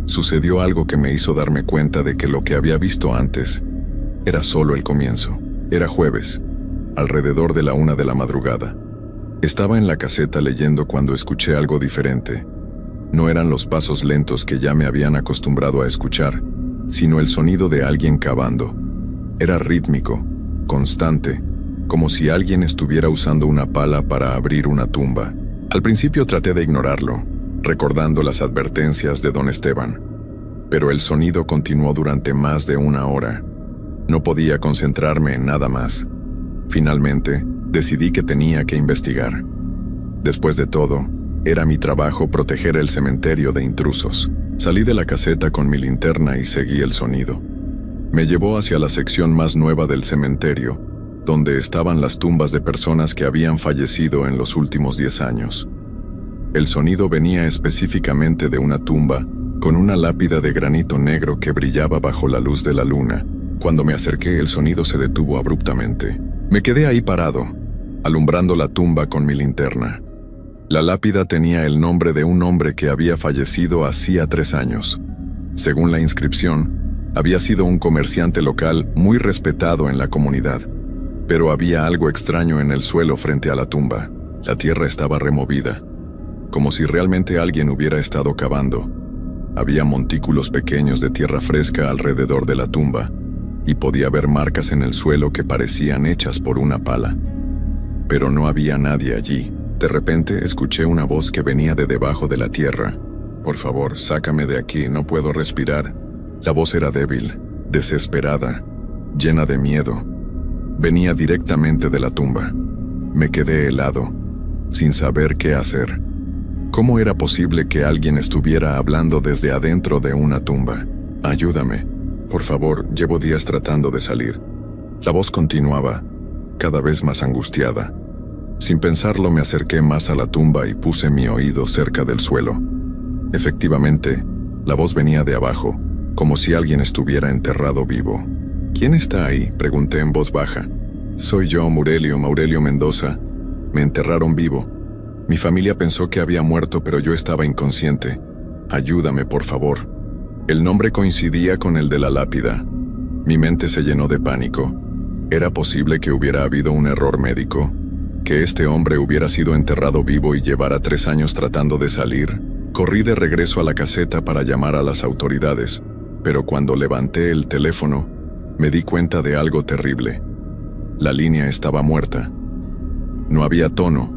Speaker 1: sucedió algo que me hizo darme cuenta de que lo que había visto antes era solo el comienzo. Era jueves, alrededor de la 1 de la madrugada. Estaba en la caseta leyendo cuando escuché algo diferente. No eran los pasos lentos que ya me habían acostumbrado a escuchar, sino el sonido de alguien cavando. Era rítmico, constante, como si alguien estuviera usando una pala para abrir una tumba. Al principio traté de ignorarlo, recordando las advertencias de don Esteban. Pero el sonido continuó durante más de 1 hora. No podía concentrarme en nada más. Finalmente, decidí que tenía que investigar. Después de todo, era mi trabajo proteger el cementerio de intrusos. Salí de la caseta con mi linterna y seguí el sonido. Me llevó hacia la sección más nueva del cementerio, donde estaban las tumbas de personas que habían fallecido en los últimos 10 años. El sonido venía específicamente de una tumba, con una lápida de granito negro que brillaba bajo la luz de la luna. Cuando me acerqué, el sonido se detuvo abruptamente. Me quedé ahí parado, alumbrando la tumba con mi linterna. La lápida tenía el nombre de un hombre que había fallecido hacía 3 años. Según la inscripción, había sido un comerciante local muy respetado en la comunidad. Pero había algo extraño en el suelo frente a la tumba. La tierra estaba removida, como si realmente alguien hubiera estado cavando. Había montículos pequeños de tierra fresca alrededor de la tumba, y podía ver marcas en el suelo que parecían hechas por una pala. Pero no había nadie allí. De repente escuché una voz que venía de debajo de la tierra. «Por favor, sácame de aquí, no puedo respirar». La voz era débil, desesperada, llena de miedo. Venía directamente de la tumba. Me quedé helado, sin saber qué hacer. ¿Cómo era posible que alguien estuviera hablando desde adentro de una tumba? «Ayúdame, por favor, llevo días tratando de salir». La voz continuaba, cada vez más angustiada. Sin pensarlo, me acerqué más a la tumba y puse mi oído cerca del suelo. Efectivamente, la voz venía de abajo, como si alguien estuviera enterrado vivo. «¿Quién está ahí?», pregunté en voz baja. «Soy yo, Maurelio Mendoza. Me enterraron vivo. Mi familia pensó que había muerto, pero yo estaba inconsciente. Ayúdame, por favor». El nombre coincidía con el de la lápida. Mi mente se llenó de pánico. ¿Era posible que hubiera habido un error médico? ¿Que este hombre hubiera sido enterrado vivo y llevara 3 años tratando de salir? Corrí de regreso a la caseta para llamar a las autoridades, pero cuando levanté el teléfono, me di cuenta de algo terrible. La línea estaba muerta. No había tono,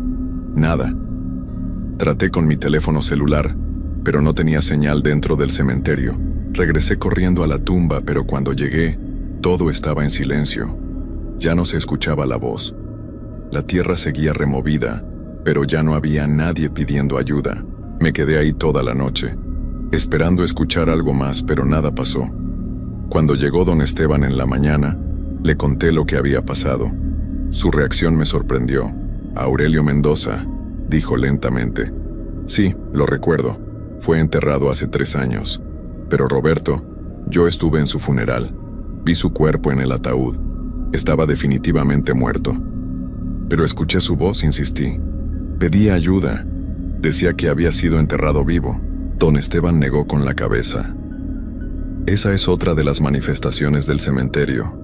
Speaker 1: nada. Traté con mi teléfono celular, pero no tenía señal dentro del cementerio. Regresé corriendo a la tumba, pero cuando llegué, todo estaba en silencio. Ya no se escuchaba la voz. La tierra seguía removida, pero ya no había nadie pidiendo ayuda. Me quedé ahí toda la noche, esperando escuchar algo más, pero nada pasó. Cuando llegó don Esteban en la mañana, le conté lo que había pasado. Su reacción me sorprendió. «Aurelio Mendoza», dijo lentamente. «Sí, lo recuerdo. Fue enterrado hace 3 años. Pero Roberto, yo estuve en su funeral. Vi su cuerpo en el ataúd. Estaba definitivamente muerto. Pero escuché su voz, insistí. Pedí ayuda. Decía que había sido enterrado vivo». Don Esteban negó con la cabeza. Esa es otra de las manifestaciones del cementerio.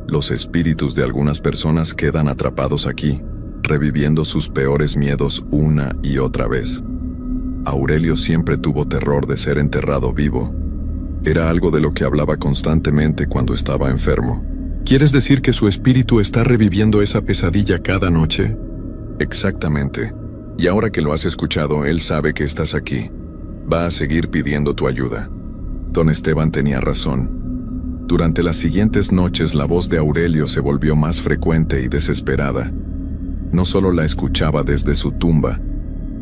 Speaker 1: Los espíritus de algunas personas quedan atrapados aquí, reviviendo sus peores miedos una y otra vez. Aurelio siempre tuvo terror de ser enterrado vivo. Era algo de lo que hablaba constantemente cuando estaba enfermo. ¿Quieres decir que su espíritu está reviviendo esa pesadilla cada noche? Exactamente. Y ahora que lo has escuchado, él sabe que estás aquí. Va a seguir pidiendo tu ayuda. Don Esteban tenía razón. Durante las siguientes noches la voz de Aurelio se volvió más frecuente y desesperada. No solo la escuchaba desde su tumba,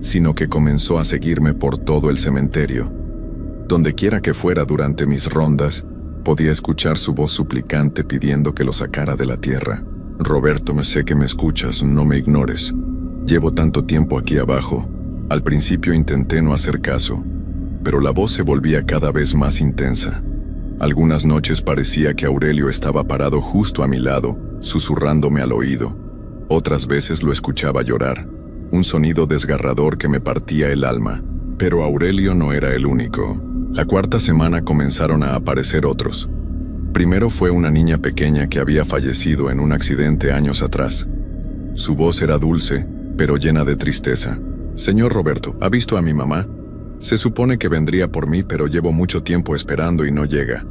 Speaker 1: sino que comenzó a seguirme por todo el cementerio. Donde quiera que fuera durante mis rondas, podía escuchar su voz suplicante pidiendo que lo sacara de la tierra. Roberto, me sé que me escuchas, no me ignores. Llevo tanto tiempo aquí abajo. Al principio intenté no hacer caso, pero la voz se volvía cada vez más intensa. Algunas noches parecía que Aurelio estaba parado justo a mi lado, susurrándome al oído. Otras veces lo escuchaba llorar, un sonido desgarrador que me partía el alma. Pero Aurelio no era el único. La cuarta semana comenzaron a aparecer otros. Primero fue una niña pequeña que había fallecido en un accidente años atrás. Su voz era dulce, pero llena de tristeza. Señor Roberto, ¿ha visto a mi mamá? Se supone que vendría por mí, pero llevo mucho tiempo esperando y no llega.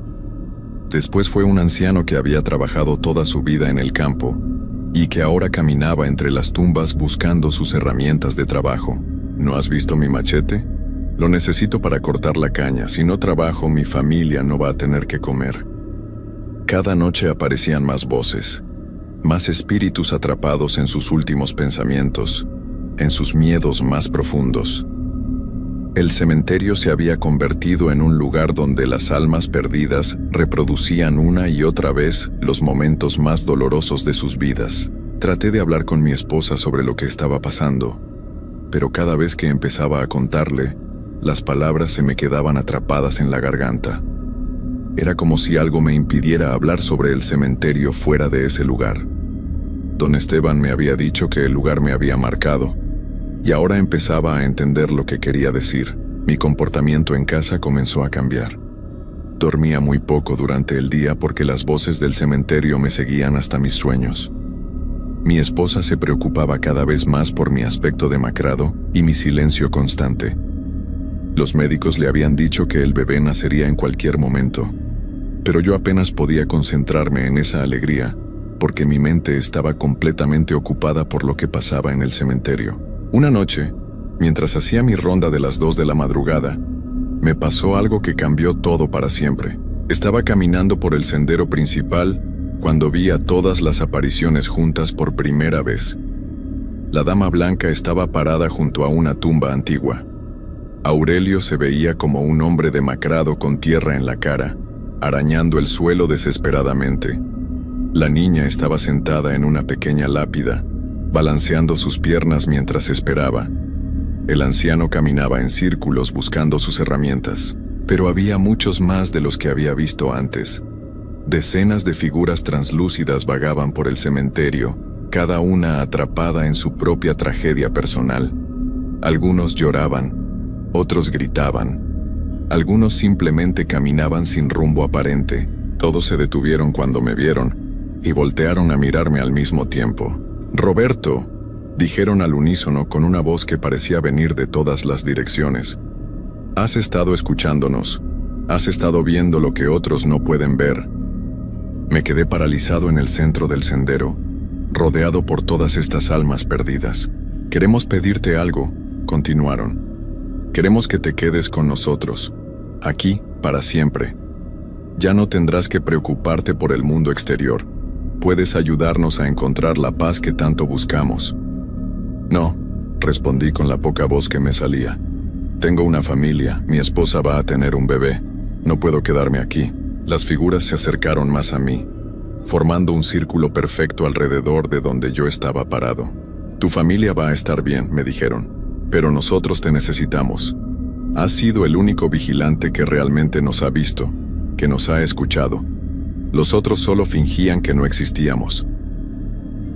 Speaker 1: Después fue un anciano que había trabajado toda su vida en el campo y que ahora caminaba entre las tumbas buscando sus herramientas de trabajo. ¿No has visto mi machete? Lo necesito para cortar la caña. Si no trabajo, mi familia no va a tener que comer. Cada noche aparecían más voces, más espíritus atrapados en sus últimos pensamientos, en sus miedos más profundos. El cementerio se había convertido en un lugar donde las almas perdidas reproducían una y otra vez los momentos más dolorosos de sus vidas. Traté de hablar con mi esposa sobre lo que estaba pasando, pero cada vez que empezaba a contarle, las palabras se me quedaban atrapadas en la garganta. Era como si algo me impidiera hablar sobre el cementerio fuera de ese lugar. Don Esteban me había dicho que el lugar me había marcado, y ahora empezaba a entender lo que quería decir. Mi comportamiento en casa comenzó a cambiar. Dormía muy poco durante el día porque las voces del cementerio me seguían hasta mis sueños. Mi esposa se preocupaba cada vez más por mi aspecto demacrado y mi silencio constante. Los médicos le habían dicho que el bebé nacería en cualquier momento, pero yo apenas podía concentrarme en esa alegría, porque mi mente estaba completamente ocupada por lo que pasaba en el cementerio. Una noche, mientras hacía mi ronda de las 2 de la madrugada, me pasó algo que cambió todo para siempre. Estaba caminando por el sendero principal cuando vi a todas las apariciones juntas por primera vez. La dama blanca estaba parada junto a una tumba antigua. Aurelio se veía como un hombre demacrado con tierra en la cara, arañando el suelo desesperadamente. La niña estaba sentada en una pequeña lápida, balanceando sus piernas mientras esperaba. El anciano caminaba en círculos buscando sus herramientas, pero había muchos más de los que había visto antes. Decenas de figuras translúcidas vagaban por el cementerio, cada una atrapada en su propia tragedia personal. Algunos lloraban, otros gritaban. Algunos simplemente caminaban sin rumbo aparente. Todos se detuvieron cuando me vieron y voltearon a mirarme al mismo tiempo. «Roberto», dijeron al unísono con una voz que parecía venir de todas las direcciones. «Has estado escuchándonos. Has estado viendo lo que otros no pueden ver». Me quedé paralizado en el centro del sendero, rodeado por todas estas almas perdidas. «Queremos pedirte algo», continuaron. «Queremos que te quedes con nosotros, aquí, para siempre. Ya no tendrás que preocuparte por el mundo exterior. Puedes ayudarnos a encontrar la paz que tanto buscamos». «No», respondí con la poca voz que me salía. «Tengo una familia, mi esposa va a tener un bebé. No puedo quedarme aquí». Las figuras se acercaron más a mí, formando un círculo perfecto alrededor de donde yo estaba parado. «Tu familia va a estar bien», me dijeron. «Pero nosotros te necesitamos. Has sido el único vigilante que realmente nos ha visto, que nos ha escuchado. Los otros solo fingían que no existíamos».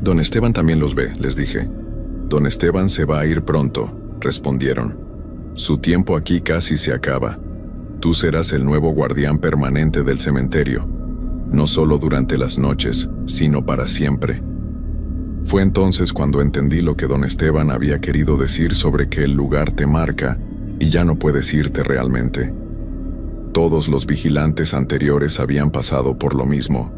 Speaker 1: «Don Esteban también los ve», les dije. «Don Esteban se va a ir pronto», respondieron. «Su tiempo aquí casi se acaba. Tú serás el nuevo guardián permanente del cementerio, no solo durante las noches, sino para siempre». Fue entonces cuando entendí lo que don Esteban había querido decir sobre que el lugar te marca y ya no puedes irte realmente. Todos los vigilantes anteriores habían pasado por lo mismo.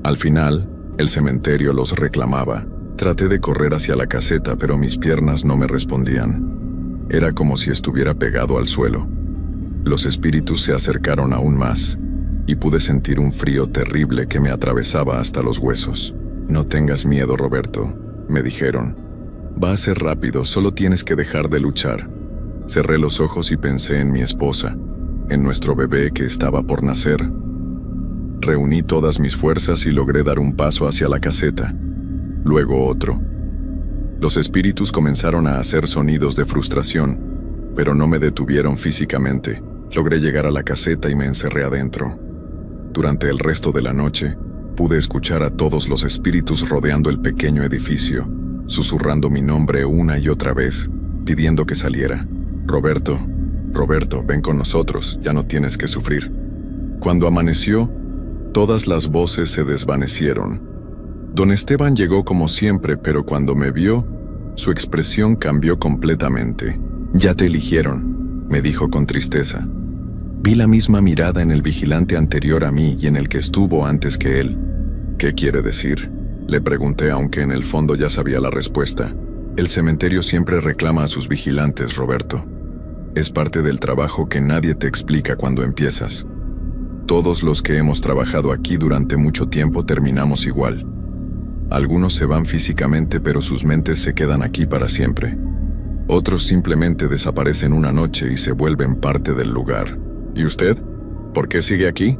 Speaker 1: Al final, el cementerio los reclamaba. Traté de correr hacia la caseta, pero mis piernas no me respondían. Era como si estuviera pegado al suelo. Los espíritus se acercaron aún más, y pude sentir un frío terrible que me atravesaba hasta los huesos. «No tengas miedo, Roberto», me dijeron. «Va a ser rápido, solo tienes que dejar de luchar». Cerré los ojos y pensé en mi esposa. en nuestro bebé que estaba por nacer. Reuní todas mis fuerzas y logré dar un paso hacia la caseta, luego otro. Los espíritus comenzaron a hacer sonidos de frustración, pero no me detuvieron físicamente. Logré llegar a la caseta y me encerré adentro. Durante el resto de la noche, pude escuchar a todos los espíritus rodeando el pequeño edificio, susurrando mi nombre una y otra vez, pidiendo que saliera. Roberto, Roberto, ven con nosotros, ya no tienes que sufrir. Cuando amaneció, todas las voces se desvanecieron. Don Esteban llegó como siempre, pero cuando me vio, su expresión cambió completamente. Ya te eligieron, me dijo con tristeza. Vi la misma mirada en el vigilante anterior a mí y en el que estuvo antes que él. ¿Qué quiere decir?, le pregunté, aunque en el fondo ya sabía la respuesta. El cementerio siempre reclama a sus vigilantes, Roberto. Es parte del trabajo que nadie te explica cuando empiezas. Todos los que hemos trabajado aquí durante mucho tiempo terminamos igual. Algunos se van físicamente, pero sus mentes se quedan aquí para siempre. Otros simplemente desaparecen una noche y se vuelven parte del lugar. ¿Y usted? ¿Por qué sigue aquí?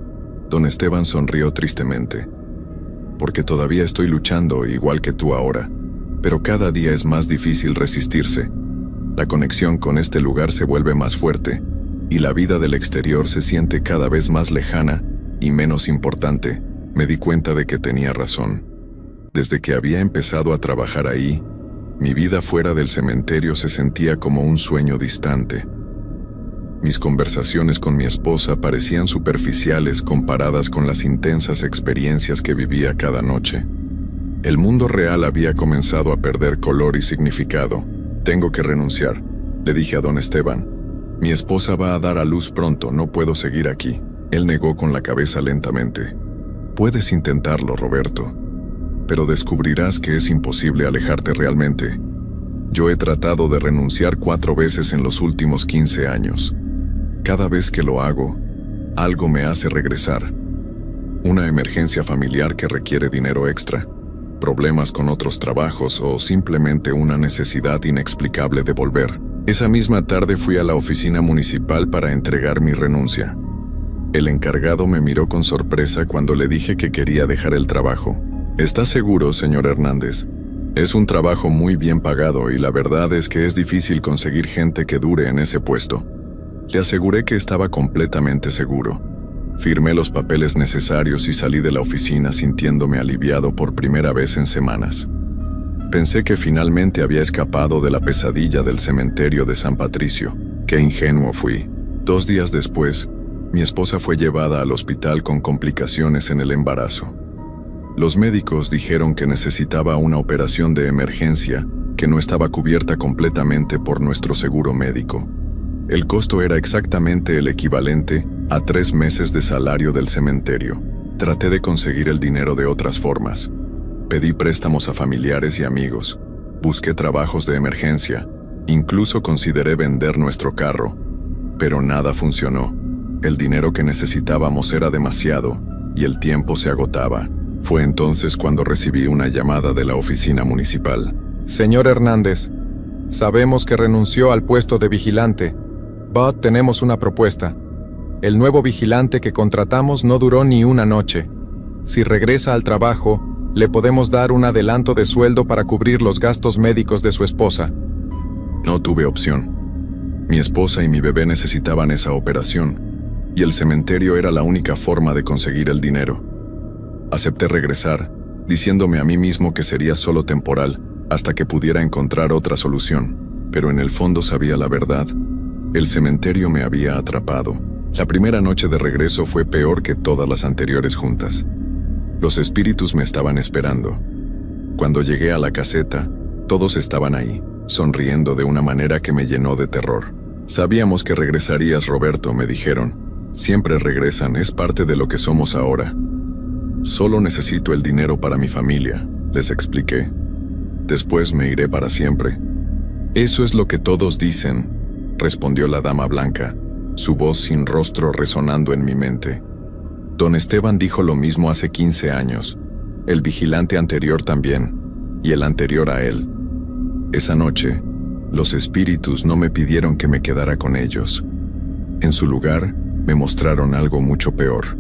Speaker 1: Don Esteban sonrió tristemente. Porque todavía estoy luchando, igual que tú ahora, pero cada día es más difícil resistirse. La conexión con este lugar se vuelve más fuerte, y la vida del exterior se siente cada vez más lejana y menos importante. Me di cuenta de que tenía razón. Desde que había empezado a trabajar ahí, mi vida fuera del cementerio se sentía como un sueño distante. Mis conversaciones con mi esposa parecían superficiales comparadas con las intensas experiencias que vivía cada noche. El mundo real había comenzado a perder color y significado. Tengo que renunciar, le dije a don Esteban. Mi esposa va a dar a luz pronto, no puedo seguir aquí. Él negó con la cabeza lentamente. Puedes intentarlo, Roberto, pero descubrirás que es imposible alejarte realmente. Yo he tratado de renunciar 4 veces en los últimos 15 años. Cada vez que lo hago, algo me hace regresar. Una emergencia familiar que requiere dinero extra, problemas con otros trabajos o simplemente una necesidad inexplicable de volver. Esa misma tarde fui a la oficina municipal para entregar mi renuncia. El encargado me miró con sorpresa cuando le dije que quería dejar el trabajo. ¿Está seguro, señor Hernández? Es un trabajo muy bien pagado y la verdad es que es difícil conseguir gente que dure en ese puesto. Le aseguré que estaba completamente seguro. Firmé los papeles necesarios y salí de la oficina sintiéndome aliviado por primera vez en semanas. Pensé que finalmente había escapado de la pesadilla del cementerio de San Patricio. Qué ingenuo fui. 2 días después, mi esposa fue llevada al hospital con complicaciones en el embarazo. Los médicos dijeron que necesitaba una operación de emergencia que no estaba cubierta completamente por nuestro seguro médico. El costo era exactamente el equivalente a 3 meses de salario del cementerio. Traté de conseguir el dinero de otras formas. Pedí préstamos a familiares y amigos. Busqué trabajos de emergencia. Incluso consideré vender nuestro carro. Pero nada funcionó. El dinero que necesitábamos era demasiado y el tiempo se agotaba. Fue entonces cuando recibí una llamada de la oficina municipal.
Speaker 2: Señor Hernández, sabemos que renunció al puesto de vigilante. But tenemos una propuesta. El nuevo vigilante que contratamos no duró ni una noche. Si regresa al trabajo, le podemos dar un adelanto de sueldo para cubrir los gastos médicos de su esposa.
Speaker 1: No tuve opción. Mi esposa y mi bebé necesitaban esa operación, y el cementerio era la única forma de conseguir el dinero. Acepté regresar, diciéndome a mí mismo que sería solo temporal, hasta que pudiera encontrar otra solución. Pero en el fondo sabía la verdad. El cementerio me había atrapado. La primera noche de regreso fue peor que todas las anteriores juntas. Los espíritus me estaban esperando. Cuando llegué a la caseta, todos estaban ahí, sonriendo de una manera que me llenó de terror. Sabíamos que regresarías, Roberto, me dijeron. Siempre regresan, es parte de lo que somos ahora. Solo necesito el dinero para mi familia, les expliqué. Después me iré para siempre. Eso es lo que todos dicen, respondió la dama blanca, su voz sin rostro resonando en mi mente. Don Esteban dijo lo mismo hace 15 años, el vigilante anterior también, y el anterior a él. Esa noche, los espíritus no me pidieron que me quedara con ellos. En su lugar, me mostraron algo mucho peor.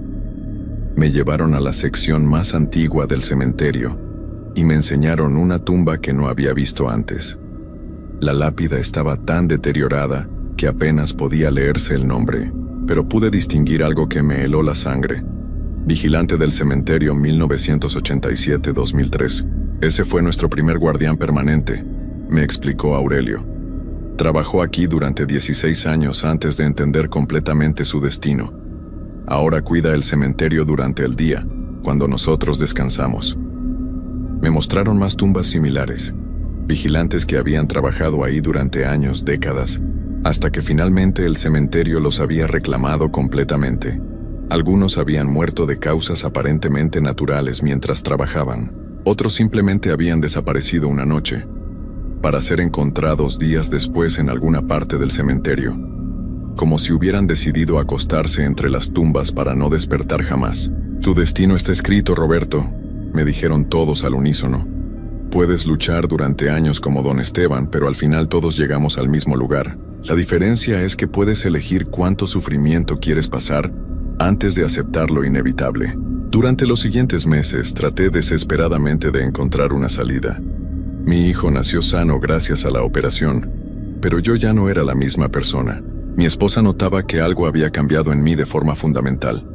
Speaker 1: Me llevaron a la sección más antigua del cementerio y me enseñaron una tumba que no había visto antes. La lápida estaba tan deteriorada que apenas podía leerse el nombre, pero pude distinguir algo que me heló la sangre. Vigilante del cementerio 1987-2003. Ese fue nuestro primer guardián permanente, me explicó Aurelio. Trabajó aquí durante 16 años antes de entender completamente su destino. Ahora cuida el cementerio durante el día, cuando nosotros descansamos. Me mostraron más tumbas similares, vigilantes que habían trabajado ahí durante años, décadas, hasta que finalmente el cementerio los había reclamado completamente. Algunos habían muerto de causas aparentemente naturales mientras trabajaban. Otros simplemente habían desaparecido una noche, para ser encontrados días después en alguna parte del cementerio, como si hubieran decidido acostarse entre las tumbas para no despertar jamás. Tu destino está escrito, Roberto, me dijeron todos al unísono. Puedes luchar durante años como Don Esteban, pero al final todos llegamos al mismo lugar. La diferencia es que puedes elegir cuánto sufrimiento quieres pasar antes de aceptar lo inevitable. Durante los siguientes meses traté desesperadamente de encontrar una salida. Mi hijo nació sano gracias a la operación, pero yo ya no era la misma persona. Mi esposa notaba que algo había cambiado en mí de forma fundamental.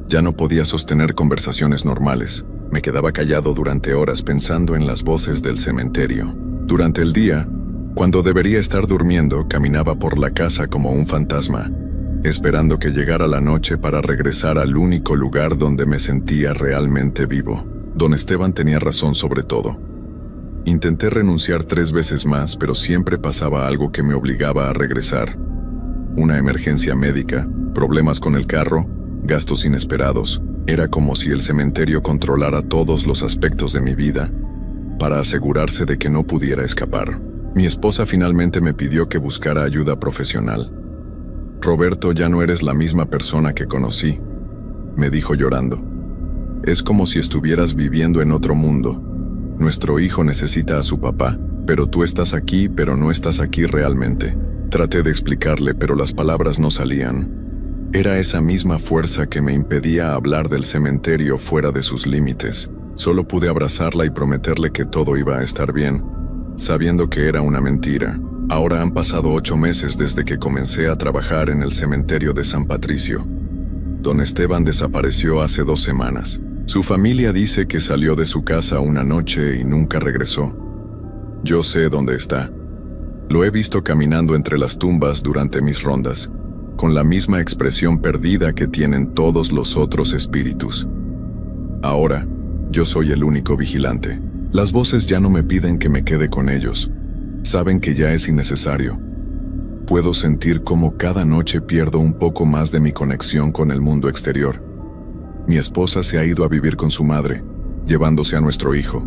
Speaker 1: Ya no podía sostener conversaciones normales. Me quedaba callado durante horas pensando en las voces del cementerio. Durante el día, cuando debería estar durmiendo, caminaba por la casa como un fantasma, esperando que llegara la noche para regresar al único lugar donde me sentía realmente vivo. Don Esteban tenía razón sobre todo. Intenté renunciar 3 veces más, pero siempre pasaba algo que me obligaba a regresar. Una emergencia médica, problemas con el carro, gastos inesperados. Era como si el cementerio controlara todos los aspectos de mi vida para asegurarse de que no pudiera escapar. Mi esposa finalmente me pidió que buscara ayuda profesional. Roberto, ya no eres la misma persona que conocí, me dijo llorando. Es como si estuvieras viviendo en otro mundo. Nuestro hijo necesita a su papá, pero tú estás aquí, pero no estás aquí realmente. Traté de explicarle, pero las palabras no salían. Era esa misma fuerza que me impedía hablar del cementerio fuera de sus límites. Solo pude abrazarla y prometerle que todo iba a estar bien, sabiendo que era una mentira. Ahora han pasado 8 meses desde que comencé a trabajar en el cementerio de San Patricio. Don Esteban desapareció hace 2 semanas. Su familia dice que salió de su casa una noche y nunca regresó. Yo sé dónde está. Lo he visto caminando entre las tumbas durante mis rondas, con la misma expresión perdida que tienen todos los otros espíritus. Ahora, yo soy el único vigilante. Las voces ya no me piden que me quede con ellos. Saben que ya es innecesario. Puedo sentir cómo cada noche pierdo un poco más de mi conexión con el mundo exterior. Mi esposa se ha ido a vivir con su madre, llevándose a nuestro hijo.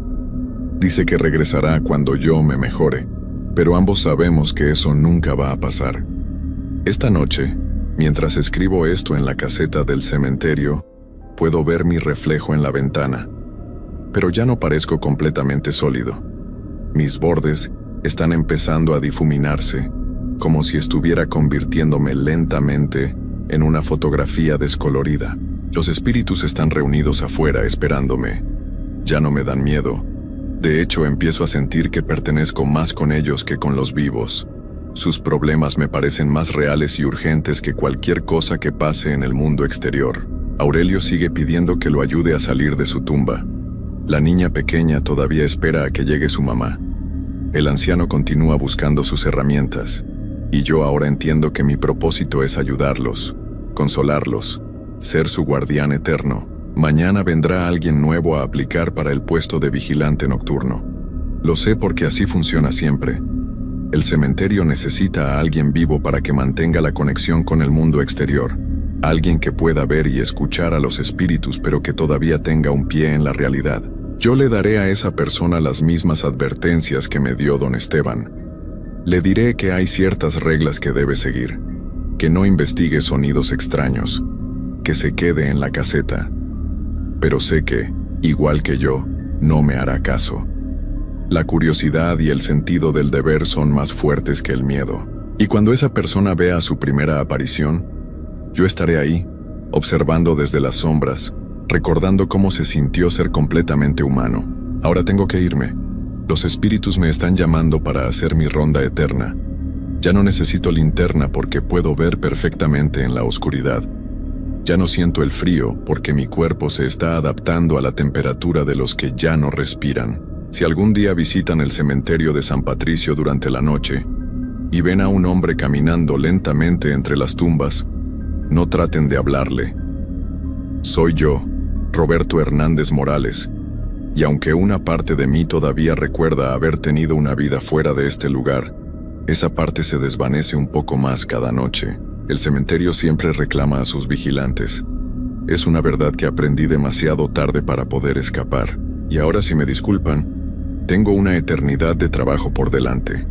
Speaker 1: Dice que regresará cuando yo me mejore, pero ambos sabemos que eso nunca va a pasar. Esta noche, mientras escribo esto en la caseta del cementerio, puedo ver mi reflejo en la ventana, pero ya no parezco completamente sólido. Mis bordes están empezando a difuminarse, como si estuviera convirtiéndome lentamente en una fotografía descolorida. Los espíritus están reunidos afuera esperándome. Ya no me dan miedo. De hecho, empiezo a sentir que pertenezco más con ellos que con los vivos. Sus problemas me parecen más reales y urgentes que cualquier cosa que pase en el mundo exterior. Aurelio sigue pidiendo que lo ayude a salir de su tumba. La niña pequeña todavía espera a que llegue su mamá. El anciano continúa buscando sus herramientas, y yo ahora entiendo que mi propósito es ayudarlos, consolarlos, ser su guardián eterno. Mañana vendrá alguien nuevo a aplicar para el puesto de vigilante nocturno. Lo sé porque así funciona siempre. El cementerio necesita a alguien vivo para que mantenga la conexión con el mundo exterior. Alguien que pueda ver y escuchar a los espíritus pero que todavía tenga un pie en la realidad. Yo le daré a esa persona las mismas advertencias que me dio don Esteban. Le diré que hay ciertas reglas que debe seguir, que no investigue sonidos extraños, que se quede en la caseta. Pero sé que, igual que yo, no me hará caso. La curiosidad y el sentido del deber son más fuertes que el miedo. Y cuando esa persona vea su primera aparición, Yo estaré ahí, observando desde las sombras, recordando cómo se sintió ser completamente humano. Ahora tengo que irme. Los espíritus me están llamando para hacer mi ronda eterna. Ya no necesito linterna porque puedo ver perfectamente en la oscuridad. Ya no siento el frío porque mi cuerpo se está adaptando a la temperatura de los que ya no respiran. Si algún día visitan el cementerio de San Patricio durante la noche y ven a un hombre caminando lentamente entre las tumbas, no traten de hablarle. Soy yo, Roberto Hernández Morales, y aunque una parte de mí todavía recuerda haber tenido una vida fuera de este lugar, esa parte se desvanece un poco más cada noche. El cementerio siempre reclama a sus vigilantes. Es una verdad que aprendí demasiado tarde para poder escapar, y ahora, si me disculpan, tengo una eternidad de trabajo por delante.